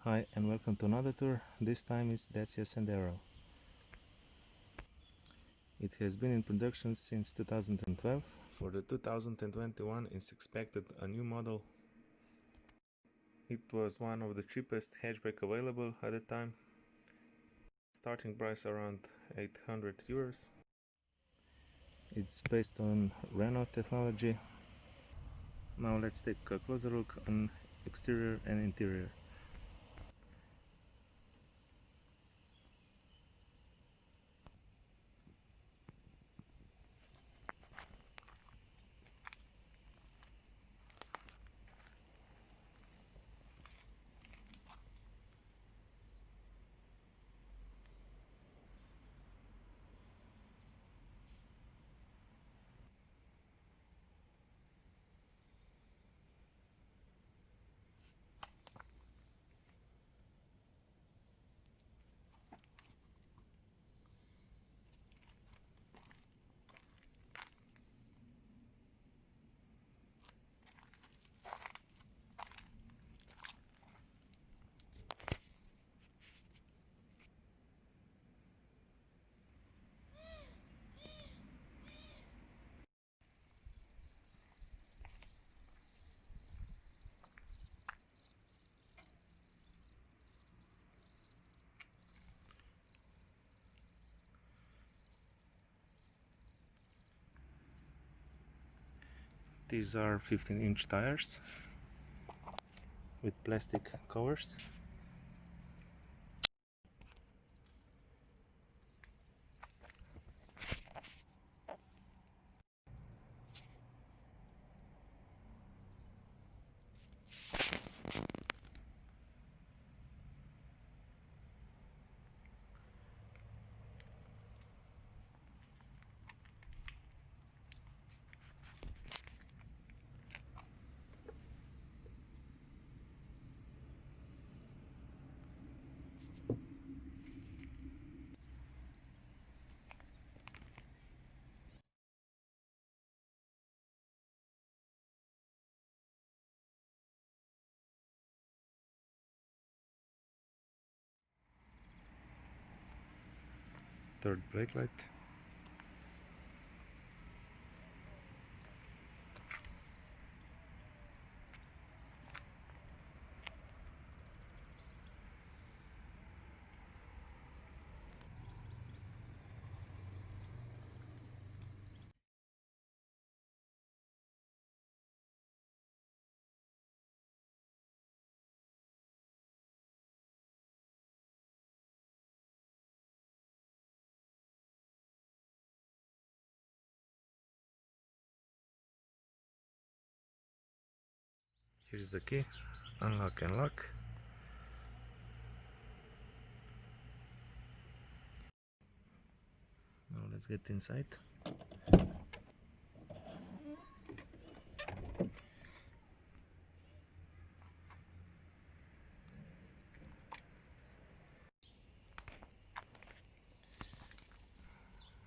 Hi and welcome to another tour. This time it's Dacia Sandero. It has been in production since 2012. For the 2021 is expected a new model. It was one of the cheapest hatchback available at the time. Starting price around 800 euros. It's based on Renault technology. Now let's take a closer look on exterior and interior. These are 15-inch tires with plastic covers. Third brake light. Here's the key, unlock and lock. Now let's get inside.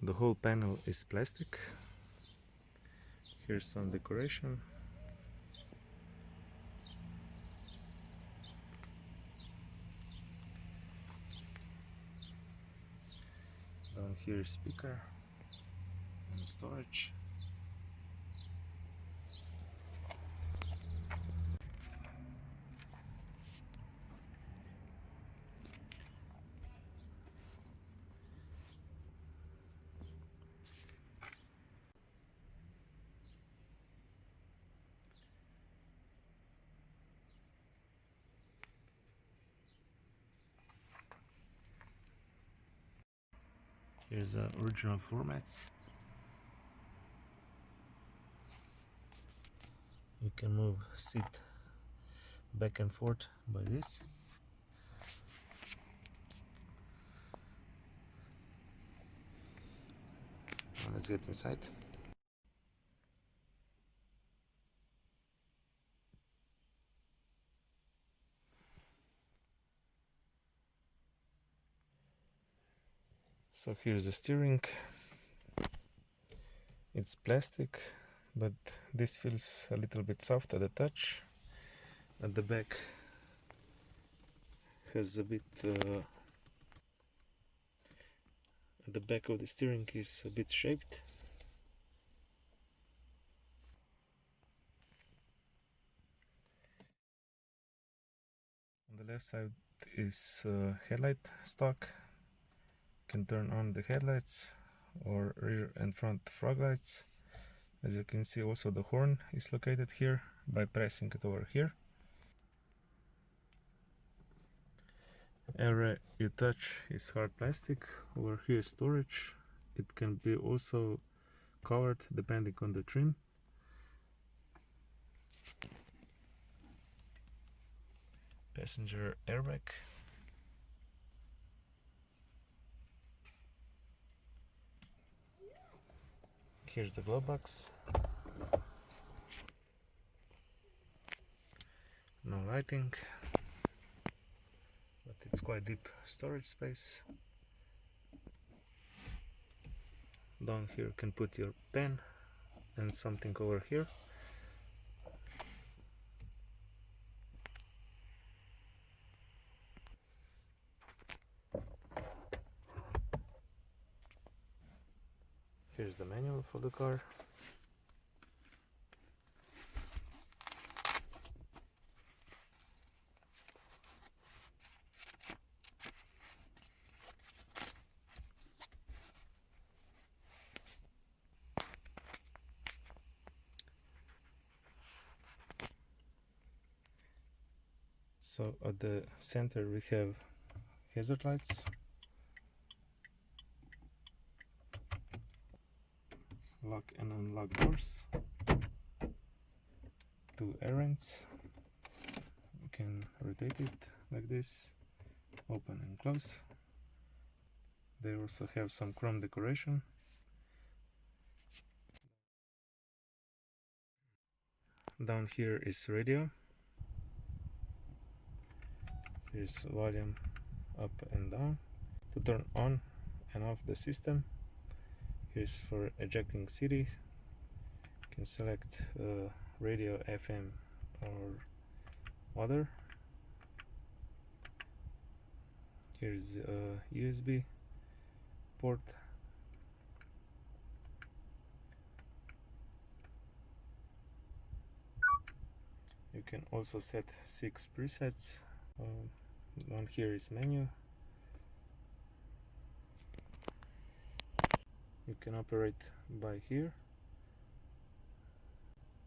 The whole panel is plastic. Here's some decoration. Down here is speaker and storage. Here's the original floor mats. You can move seat back and forth by this. Now let's get inside. So here's the steering. It's plastic, but this feels a little bit soft at the touch. At the back has a bit the back of the steering is a bit shaped. On the left side is headlight stock. Can turn on the headlights or rear and front fog lights. As you can see, also the horn is located here by pressing it over here. Area you touch is hard plastic. Over here is storage. It can be also covered depending on the trim. Passenger airbag. Here's the glove box. No lighting, but it's quite deep storage space. Down here you can put your pen and something over here. Here's the manual for the car. So at the center we have hazard lights, lock and unlock doors, two air-vents. You can rotate it like this, open and close. They also have some chrome decoration. Down here is radio. Here's volume up and down. To turn on and off the system. Here's for ejecting CD. You can select radio, FM or other. Here's a USB port. You can also set 6 presets. One here is menu. You can operate by here.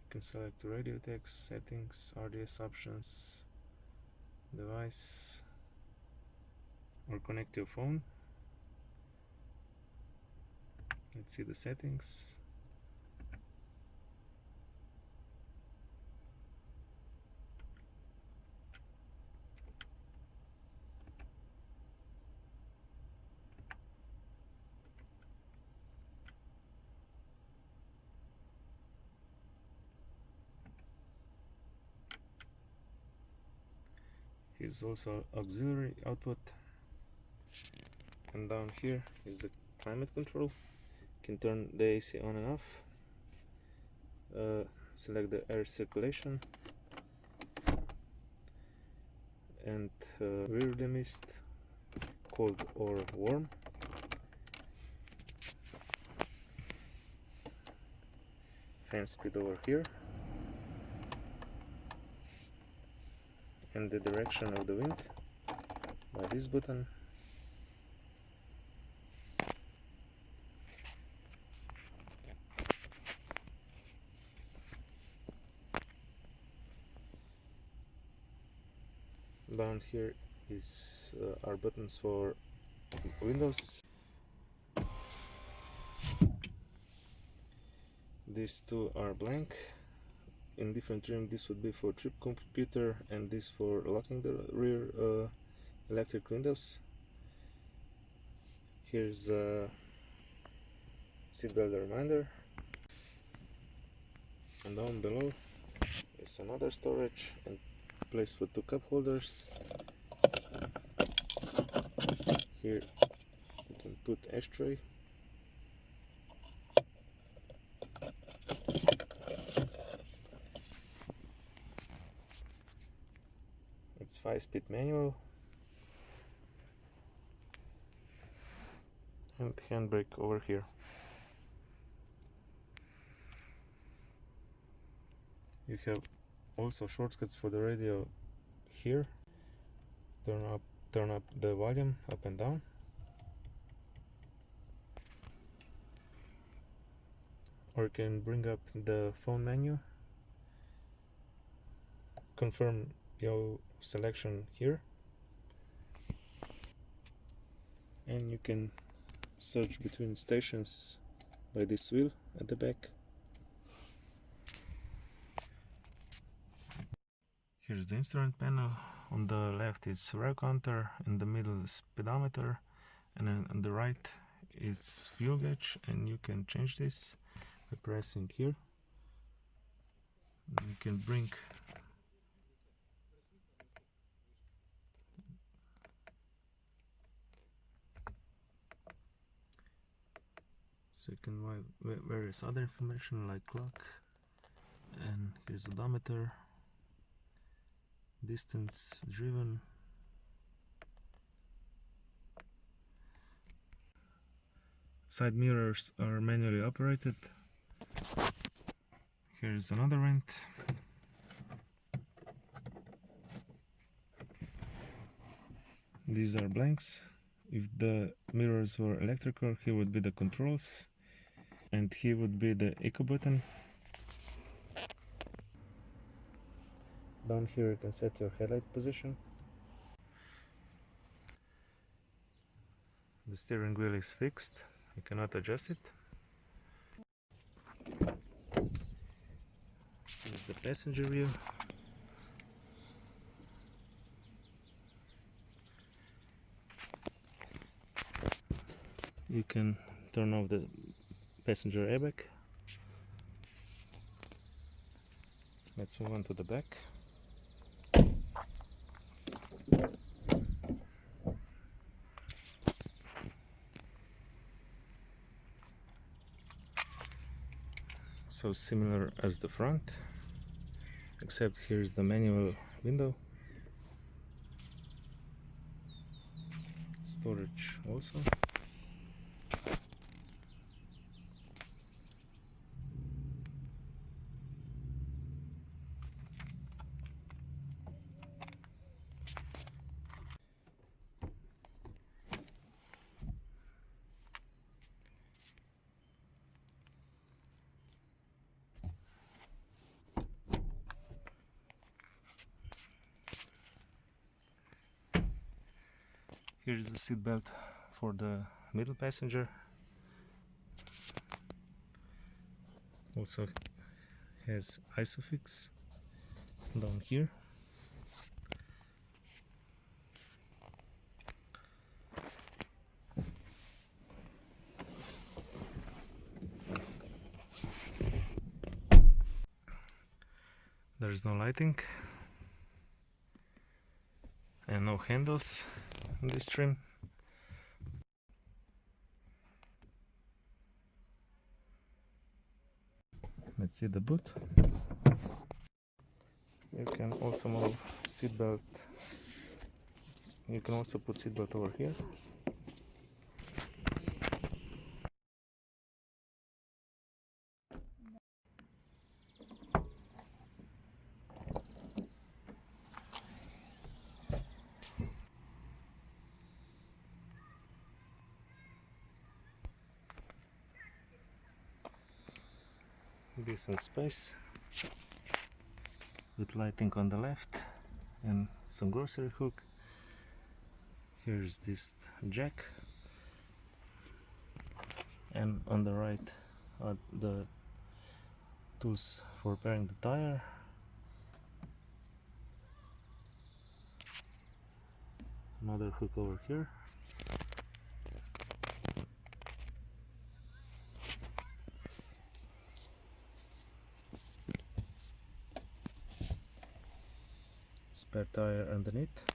You can select radio text, settings, RDS options, device, or connect your phone. Let's see the settings. Here's also auxiliary output, and down here is the climate control. You can turn the AC on and off, select the air circulation and rear demist, cold or warm. Fan speed over here, and the direction of the wind by this button. Down here is our buttons for Windows. These two are blank. In different trim, this would be for trip computer and this for locking the rear electric windows. Here's a seatbelt reminder, and down below is another storage and place for 2 cup holders. Here you can put ashtray. It's 5-speed manual. and handbrake over here. You have also shortcuts for the radio here. Turn up the volume up and down. Or you can bring up the phone menu. Confirm your selection here. And you can search between stations by this wheel at the back. Here's the instrument panel. On the left is rev counter, in the middle is speedometer, and then on the right is fuel gauge, and you can change this by pressing here. And you can bring various other information like clock, and here's odometer, distance driven, side mirrors are manually operated. Here's another vent. These are blanks. If the mirrors were electrical, here would be the controls, and here would be the echo button. Down here you can set your headlight position. The steering wheel is fixed, you cannot adjust it. Here's the passenger view. You can turn off the passenger airbag. Let's move on to the back. So similar as the front, except here's the manual window. Storage also. Here is the seat belt for the middle passenger. Also has isofix down here. There is no lighting and no handles in this trim. Let's see the boot. You can also move seatbelt. You can also put seatbelt over here. Decent space with lighting on the left and some grocery hook. Here's this jack, and on the right are the tools for repairing the tire. Another hook over here. Spare tire underneath.